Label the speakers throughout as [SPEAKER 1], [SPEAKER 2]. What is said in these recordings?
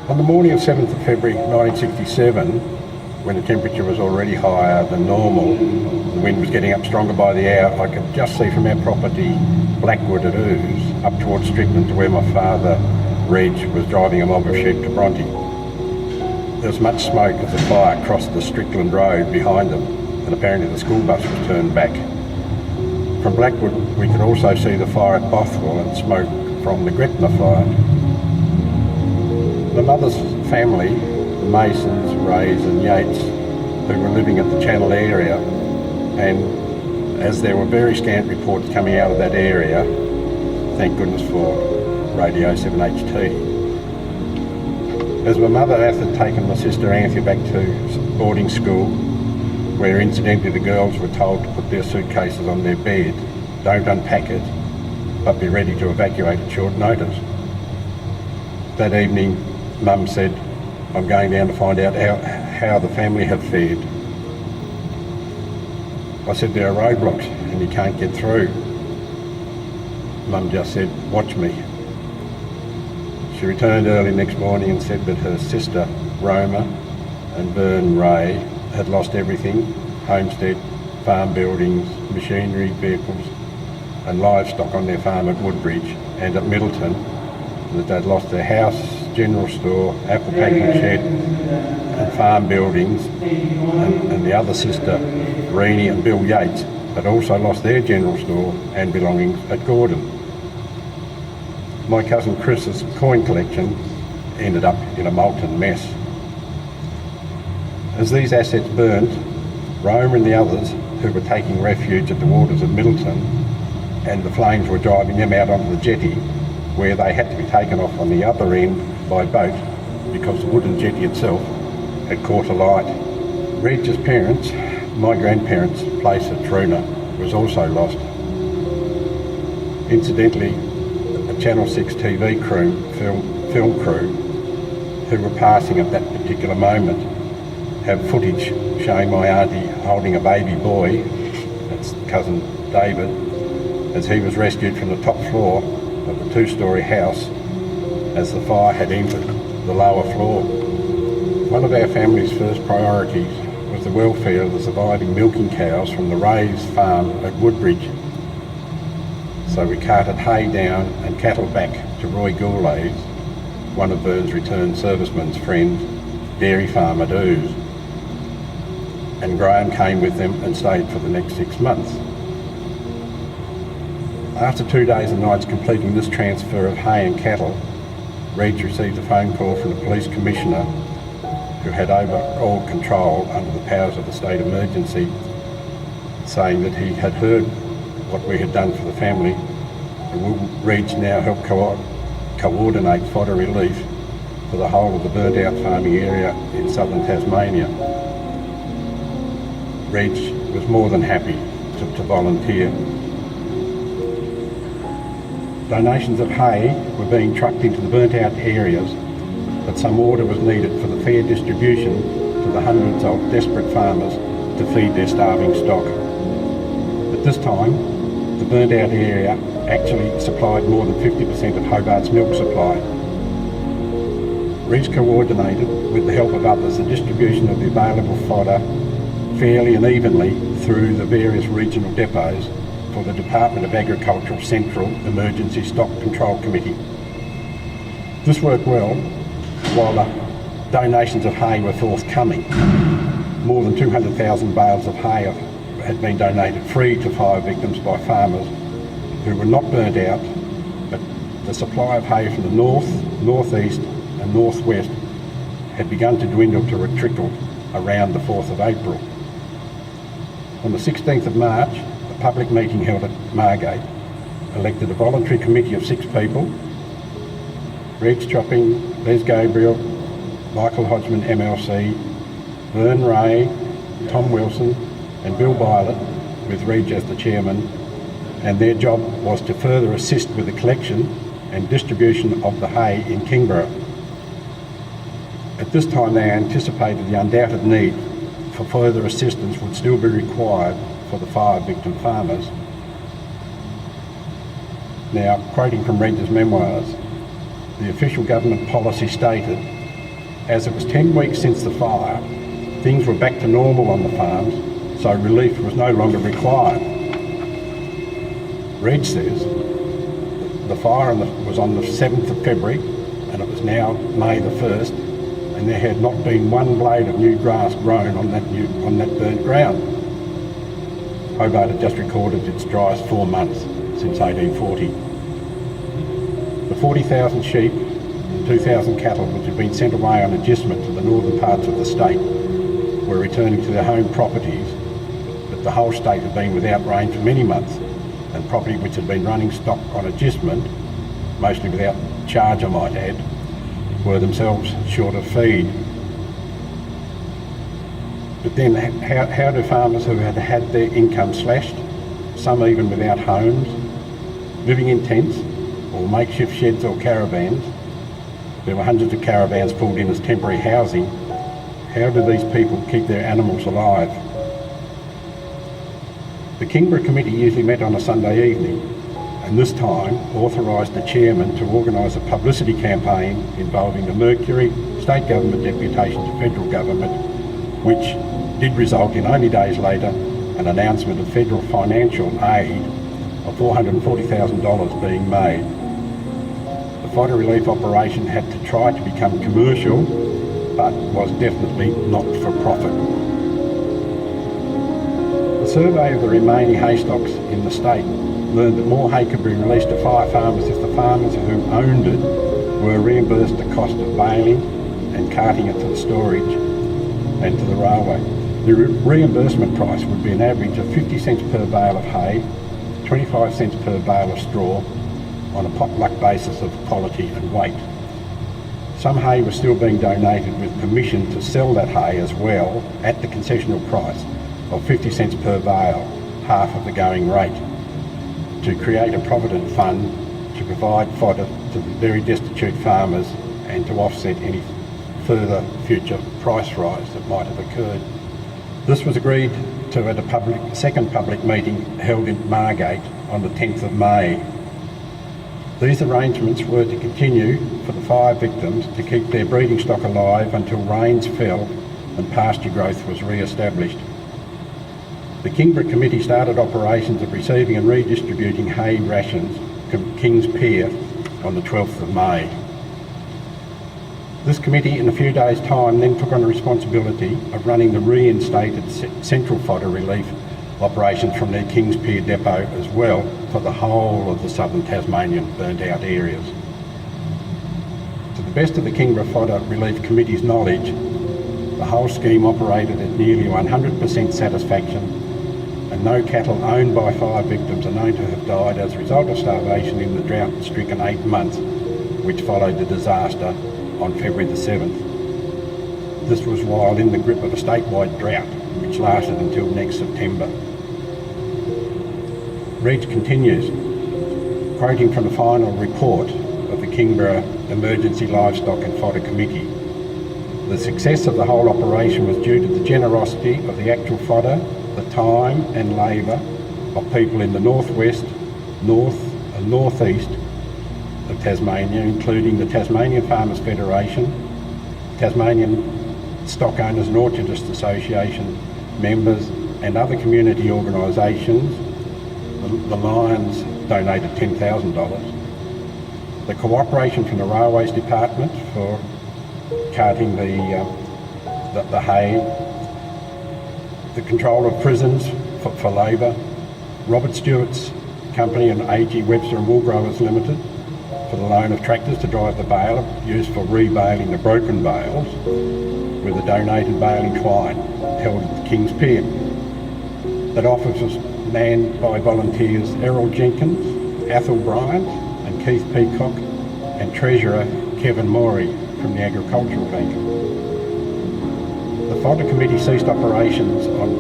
[SPEAKER 1] On the morning of 7th of February 1967, when the temperature was already higher than normal, the wind was getting up stronger by the hour, I could just see from our property Blackwood at Ouse up towards Strickland to where my father, Reg, was driving a mob of sheep to Bronte. There was much smoke as the fire crossed the Strickland road behind them, and apparently the school bus was turned back. From Blackwood we could also see the fire at Bothwell and smoke from the Gretna fire. The mother's family, the Masons, Rays and Yates, who were living at the Channel area, and as there were very scant reports coming out of that area, thank goodness for Radio 7HT. As my mother had taken my sister Anthea back to boarding school, where incidentally the girls were told to put their suitcases on their bed, don't unpack it, but be ready to evacuate at short notice. That evening, Mum said, I'm going down to find out how the family have fared. I said, there are roadblocks and you can't get through. Mum just said, watch me. She returned early next morning and said that her sister Roma and Vern Ray had lost everything, homestead, farm buildings, machinery, vehicles and livestock on their farm at Woodbridge and at Middleton, and that they'd lost their house, general store, apple packing shed and farm buildings, and the other sister, Rennie and Bill Yates, had also lost their general store and belongings at Gordon. My cousin Chris's coin collection ended up in a molten mess. As these assets burnt, Roma and the others who were taking refuge at the waters of Middleton, and the flames were driving them out onto the jetty, where they had to be taken off on the other end by boat because the wooden jetty itself had caught alight. Reg's parents, my grandparents' place at Troona, was also lost. Incidentally, a Channel 6 TV crew, film crew, who were passing at that particular moment, have footage showing my auntie holding a baby boy, that's cousin David, as he was rescued from the top floor of the two-storey house as the fire had entered the lower floor. One of our family's first priorities was the welfare of the surviving milking cows from the Rays farm at Woodbridge. So we carted hay down and cattle back to Roy Goulet's, one of Vern's returned servicemen's friends, dairy farm at Ouse. And Graham came with them and stayed for the next 6 months. After 2 days and nights completing this transfer of hay and cattle, Reg received a phone call from the police commissioner, who had overall control under the powers of the state emergency, saying that he had heard what we had done for the family and will Reg now help coordinate fodder relief for the whole of the burnt out farming area in southern Tasmania. Reg was more than happy to volunteer. Donations of hay were being trucked into the burnt out areas, but some order was needed for the fair distribution to the hundreds of desperate farmers to feed their starving stock. At this time, the burnt out area actually supplied more than 50% of Hobart's milk supply. Reg coordinated, with the help of others, the distribution of the available fodder fairly and evenly through the various regional depots for the Department of Agriculture's Central Emergency Stock Control Committee. This worked well while the donations of hay were forthcoming. More than 200,000 bales of hay had been donated free to fire victims by farmers who were not burnt out, but the supply of hay from the north, northeast and northwest had begun to dwindle to a trickle around the 4th of April. On the 16th of March, a public meeting held at Margate elected a voluntary committee of 6 people: Reg Chopping, Les Gabriel, Michael Hodgman MLC, Vern Ray, Tom Wilson and Bill Bylet, with Reg as the chairman, and their job was to further assist with the collection and distribution of the hay in Kingborough. At this time they anticipated the undoubted need for further assistance would still be required for the fire victim farmers. Now, quoting from Reg's memoirs, the official government policy stated As it was 10 weeks since the fire, things were back to normal on the farms, so relief was no longer required. Reg says the fire was on the 7th of February and it was now May the 1st, and there had not been one blade of new grass grown on that burnt ground. Hobart had just recorded its driest 4 months since 1840. The 40,000 sheep and 2,000 cattle which had been sent away on agistment to the northern parts of the state were returning to their home properties, but the whole state had been without rain for many months, and property which had been running stock on agistment, mostly without charge I might add, were themselves short of feed. But then how do farmers who had had their income slashed, some even without homes, living in tents or makeshift sheds or caravans, there were hundreds of caravans pulled in as temporary housing, how do these people keep their animals alive? The Kingborough Committee usually met on a Sunday evening, and this time authorised the chairman to organise a publicity campaign involving the Mercury, state government deputation to federal government, which did result in only days later an announcement of federal financial aid of $440,000 being made. The fodder relief operation had to try to become commercial, but was definitely not for profit. A survey of the remaining hay stocks in the state learned that more hay could be released to fire farmers if the farmers who owned it were reimbursed the cost of baling and carting it to the storage and to the railway. The reimbursement price would be an average of 50 cents per bale of hay, 25 cents per bale of straw, on a potluck basis of quality and weight. Some hay was still being donated with permission to sell that hay as well at the concessional price of 50 cents per bale, half of the going rate, to create a provident fund to provide fodder to the very destitute farmers and to offset any further future price rise that might have occurred. This was agreed to at a second public meeting held in Margate on the 10th of May. These arrangements were to continue for the fire victims to keep their breeding stock alive until rains fell and pasture growth was re-established. The Kingborough Committee started operations of receiving and redistributing hay rations from King's Pier on the 12th of May. This committee in a few days' time then took on the responsibility of running the reinstated central fodder relief operations from their King's Pier depot as well for the whole of the southern Tasmanian burnt out areas. To the best of the Kingborough Fodder Relief Committee's knowledge, the whole scheme operated at nearly 100% satisfaction, and no cattle owned by fire victims are known to have died as a result of starvation in the drought-stricken 8 months which followed the disaster on February the 7th. This was while in the grip of a statewide drought which lasted until next September. Reg continues, quoting from the final report of the Kingborough Emergency Livestock and Fodder Committee. The success of the whole operation was due to the generosity of the actual fodder, the time and labour of people in the northwest, north and northeast of Tasmania, including the Tasmanian Farmers Federation, Tasmanian Stock Owners and Orchardists Association members and other community organisations. The Lions donated $10,000. The cooperation from the Railways Department for carting the hay, the control of prisons for labour, Robert Stewart's company and A.G. Webster and Wool Growers Limited for the loan of tractors to drive the bale used for rebaling the broken bales with a donated baling twine held at the King's Pier. That office was manned by volunteers Errol Jenkins, Athel Bryant and Keith Peacock, and Treasurer Kevin Morey from the Agricultural Bank. The Fodder Committee ceased operations on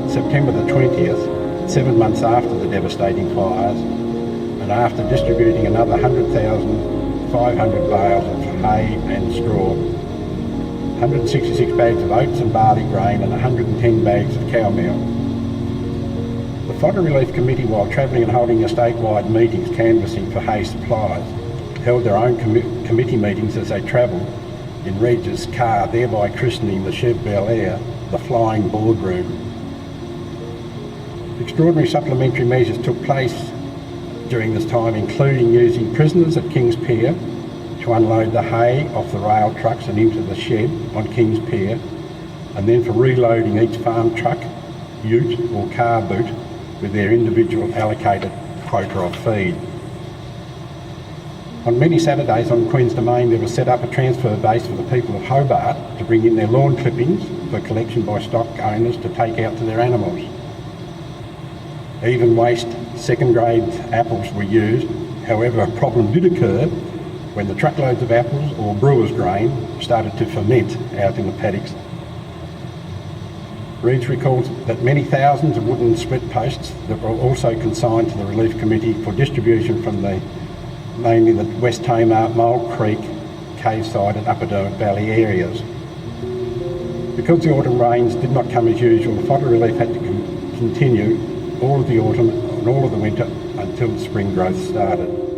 [SPEAKER 1] September the 20th, 7 months after the devastating fires, and after distributing another 100,500 bales of hay and straw, 166 bags of oats and barley grain and 110 bags of cow meal. The Fodder Relief Committee, while travelling and holding their statewide meetings canvassing for hay supplies, held their own committee meetings as they travelled in Reg's car, thereby christening the Chev Bel Air the Flying Boardroom. Extraordinary supplementary measures took place during this time, including using prisoners at Kings Pier to unload the hay off the rail trucks and into the shed on Kings Pier, and then for reloading each farm truck, ute or car boot with their individual allocated quota of feed. On many Saturdays on Queen's Domain there was set up a transfer base for the people of Hobart to bring in their lawn clippings for collection by stock owners to take out to their animals. Even waste second grade apples were used. However, a problem did occur when the truckloads of apples or brewer's grain started to ferment out in the paddocks. Reg recalls that many thousands of wooden split posts that were also consigned to the Relief Committee for distribution from mainly the West Tamar, Mole Creek, Caveside and Upper Derwent Valley areas. Because the autumn rains did not come as usual, the fodder relief had to continue all of the autumn and all of the winter until spring growth started.